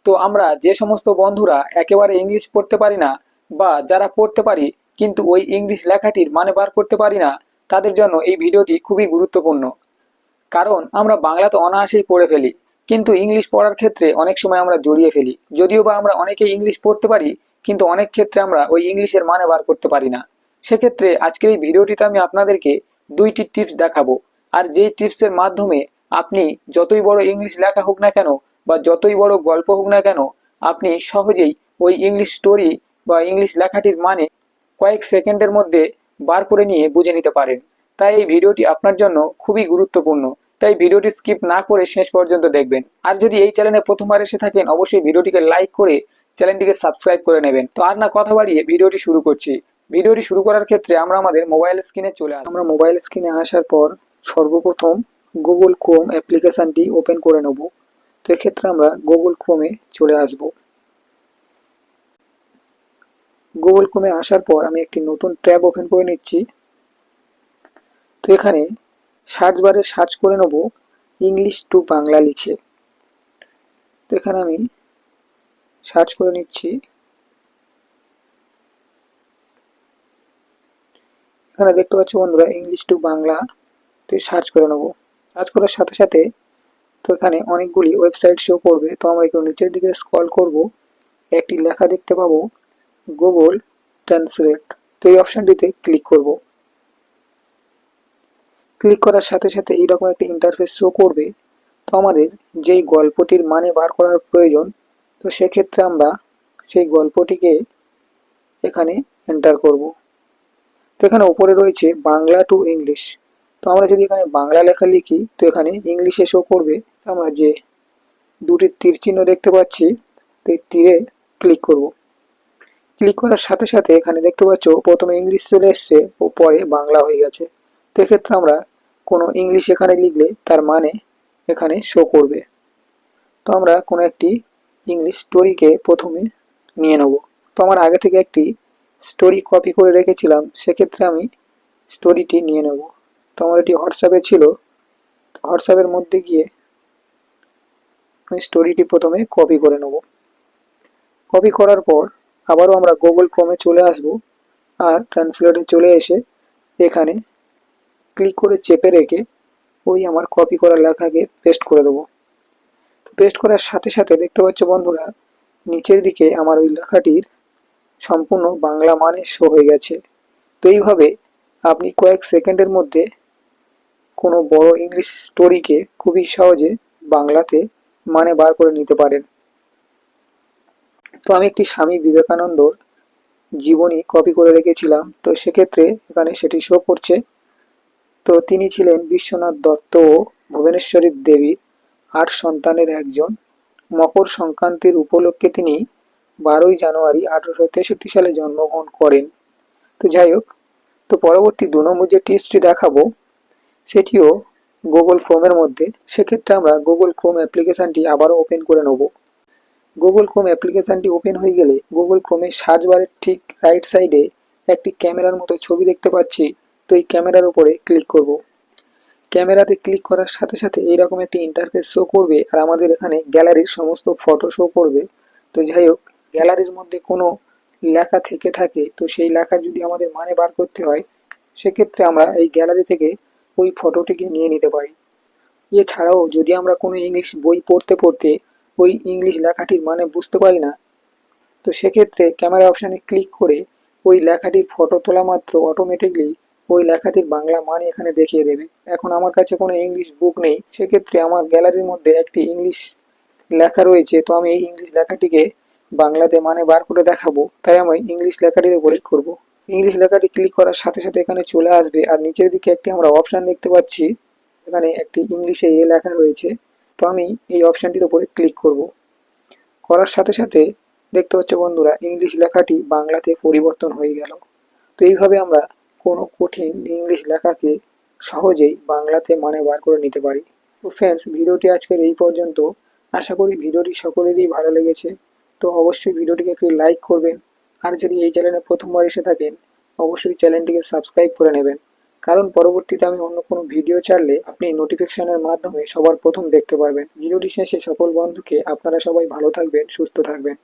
তো আমরা যে সমস্ত বন্ধুরা একেবারে ইংলিশ পড়তে পারি না বা যারা পড়তে পারি কিন্তু ওই ইংলিশ লেখাটির মানে বার করতে পারি না, তাদের জন্য এই ভিডিওটি খুবই গুরুত্বপূর্ণ। কারণ আমরা বাংলা তো অনায়াসেই পড়ে ফেলি, কিন্তু ইংলিশ পড়ার ক্ষেত্রে অনেক সময় আমরা জড়িয়ে ফেলি। যদিও বা আমরা অনেকেই ইংলিশ পড়তে পারি, কিন্তু অনেক ক্ষেত্রে আমরা ওই ইংলিশের মানে বার করতে পারি না। সেক্ষেত্রে আজকের এই ভিডিওটিতে আমি আপনাদেরকে দুইটি টিপস দেখাবো। আর যেই টিপসের মাধ্যমে আপনি যতই বড় ইংলিশ লেখা হোক না কেন বা যতই বড় গল্প হোক না কেন, আপনি সহজেই ওই ইংলিশ স্টোরি বা ইংলিশ লেখাটির মানে কয়েক সেকেন্ডের মধ্যে বার করে নিয়ে বুঝে নিতে পারেন। তাই এই ভিডিওটি আপনার জন্য খুবই গুরুত্বপূর্ণ। তাই ভিডিওটি স্কিপ না করে শেষ পর্যন্ত দেখবেন। আর যদি এই চ্যানেলে প্রথমবার এসে থাকেন, অবশ্যই ভিডিওটিকে লাইক করে চ্যানেলটিকে সাবস্ক্রাইব করে নেবেন। তো আর না কথা বাড়িয়ে ভিডিওটি শুরু করছি। ভিডিওটি শুরু করার ক্ষেত্রে আমরা আমাদের মোবাইল স্ক্রিনে চলে আসি। আমরা মোবাইল স্ক্রিনে আসার পর সর্বপ্রথম গুগল ক্রোম অ্যাপ্লিকেশনটি ওপেন করে নেব। তো এক্ষেত্রে আমরা গুগল ক্রোমে চলে আসব। গুগল ক্রোমে আসার পর আমি একটি নতুন ট্যাব ওপেন করে নিচ্ছি। তো এখানে সার্চ বারে সার্চ করে নেব ইংলিশ টু বাংলা লিখে। তো এখানে আমি সার্চ করে নিচ্ছি। এখানে দেখতে পাচ্ছি বন্ধুরা ইংলিশ টু বাংলা সার্চ করে নেব। সার্চ করার সাথে সাথে তো এখানে অনেকগুলি ওয়েবসাইট শো করবে। তো আমরা একটু নিচের দিকে স্ক্রল করব, একটি লেখা দেখতে পাবো গুগল ট্রান্সলেট। তো এই অপশনটিতে ক্লিক করব। ক্লিক করার সাথে সাথে এইরকম একটি ইন্টারফেস শো করবে। তো আমাদের যেই গল্পটির মানে বার করার প্রয়োজন, তো সেক্ষেত্রে আমরা সেই গল্পটিকে এখানে এন্টার করব। তো এখানে উপরে রয়েছে বাংলা টু ইংলিশ। তো আমরা যদি এখানে বাংলা লেখা লিখি তো এখানে ইংলিশে শো করবে। তো আমরা যে দুটি তীর চিহ্ন দেখতে পাচ্ছি, তো এই তীরে ক্লিক করব। ক্লিক করার সাথে সাথে এখানে দেখতে পাচ্ছ প্রথমে ইংলিশ চলে এসছে ও পরে বাংলা হয়ে গেছে। তো এক্ষেত্রে আমরা কোনো ইংলিশ এখানে লিখলে তার মানে এখানে শো করবে। তো আমরা কোনো একটি ইংলিশ স্টোরিকে প্রথমে নিয়ে নেব। তো আমার আগে থেকে একটি স্টোরি কপি করে রেখেছিলাম, সেক্ষেত্রে আমি স্টোরিটি নিয়ে নেব। তো আমার এটি হোয়াটসঅ্যাপে ছিল, তো হোয়াটসঅ্যাপের মধ্যে গিয়ে আমি স্টোরিটি প্রথমে কপি করে নেব। কপি করার পর আবারও আমরা গুগল ক্রোমে চলে আসব আর ট্রান্সলেটে চলে এসে এখানে ক্লিক করে চেপে রেখে ওই আমার কপি করা লেখাকে পেস্ট করে দেবো। তো পেস্ট করার সাথে সাথে দেখতে পাচ্ছ বন্ধুরা নিচের দিকে আমার ওই লেখাটির সম্পূর্ণ বাংলা মানে শো হয়ে গেছে। তো এইভাবে আপনি কয়েক সেকেন্ডের মধ্যে কোনো বড় ইংলিশ স্টোরিকে খুবই সহজে বাংলাতে মানে বার করে নিতে পারেন। তো আমি একটি স্বামী বিবেকানন্দর জীবনী কপি করে রেখেছিলাম, তো সেক্ষেত্রে এখানে সেটি শো করছে। তো তিনি ছিলেন বিশ্বনাথ দত্ত ও ভুবনেশ্বরী দেবীর ৮ সন্তানের একজন। মকর সংক্রান্তির উপলক্ষে তিনি ১২ই জানুয়ারি ১৮৬৩ সালে জন্মগ্রহণ করেন। তো যাই হোক, তো পরবর্তী ২ নম্বর যে টিপসটি দেখাবো সেটিও গুগল ক্রোমের মধ্যে। সেক্ষেত্রে আমরা গুগল ক্রোম অ্যাপ্লিকেশনটি আবারও ওপেন করে নেব। গুগল ক্রোম অ্যাপ্লিকেশনটি ওপেন হয়ে গেলে গুগল ক্রোমের সার্চ বারের ঠিক রাইট সাইডে একটি ক্যামেরার মতো ছবি দেখতে পাচ্ছি। তো এই ক্যামেরার উপরে ক্লিক করব। ক্যামেরাতে ক্লিক করার সাথে সাথে এইরকম একটি ইন্টারফেস শো করবে আর আমাদের এখানে গ্যালারির সমস্ত ফটো শো করবে। তো যাই হোক, গ্যালারির মধ্যে কোনো লেখা থেকে থাকে, তো সেই লেখার যদি আমাদের মানে বার করতে হয়, সেক্ষেত্রে আমরা এই গ্যালারি থেকে ওই ফটোটিকে নিয়ে নিতে পারি। এছাড়াও যদি আমরা কোনো ইংলিশ বই পড়তে পড়তে ওই ইংলিশ লেখাটির মানে বুঝতে পারি না, তো সেক্ষেত্রে ক্যামেরা অপশানে ক্লিক করে ওই লেখাটির ফটো তোলা মাত্র অটোমেটিকলি ওই লেখাটির বাংলা মানে এখানে দেখিয়ে দেবে। এখন আমার কাছে কোনো ইংলিশ বুক নেই, সেক্ষেত্রে আমার গ্যালারির মধ্যে একটি ইংলিশ লেখা রয়েছে, তো আমি এই ইংলিশ লেখাটিকে বাংলাতে মানে বার করে দেখাবো, তাই আমি ইংলিশ লেখাটির উপরে ক্লিক করব। ইংলিশ লেখাটি ক্লিক করার সাথে সাথে এখানে চলে আসবে আর নিচের দিকে একটি আমরা অপশান দেখতে পাচ্ছি, এখানে একটি ইংলিশে লেখা রয়েছে। তো আমি এই অপশানটির উপরে ক্লিক করব। করার সাথে সাথে দেখতে পাচ্ছ বন্ধুরা ইংলিশ লেখাটি বাংলাতে পরিবর্তন হয়ে গেল। তো এইভাবে আমরা কোনো কঠিন ইংলিশ লেখাকে সহজেই বাংলাতে মানে বার করে নিতে পারি। তো ফ্রেন্ডস, ভিডিওটি আজকের এই পর্যন্ত। আশা করি ভিডিওটি সকলেরই ভালো লেগেছে। তো অবশ্যই ভিডিওটিকে একটি লাইক করবেন আর যদি এই চ্যানেলে প্রথমবার এসে থাকেন অবশ্যই চ্যানেলটিকে সাবস্ক্রাইব করে নেবেন। কারণ পরবর্তীতে আমি অন্য কোনো ভিডিও ছাড়লে আপনি নোটিফিকেশনের মাধ্যমে সবার প্রথম দেখতে পারবেন। ভিডিওটি শেষে সকল বন্ধুকে আপনারা সবাই ভালো থাকবেন, সুস্থ থাকবেন।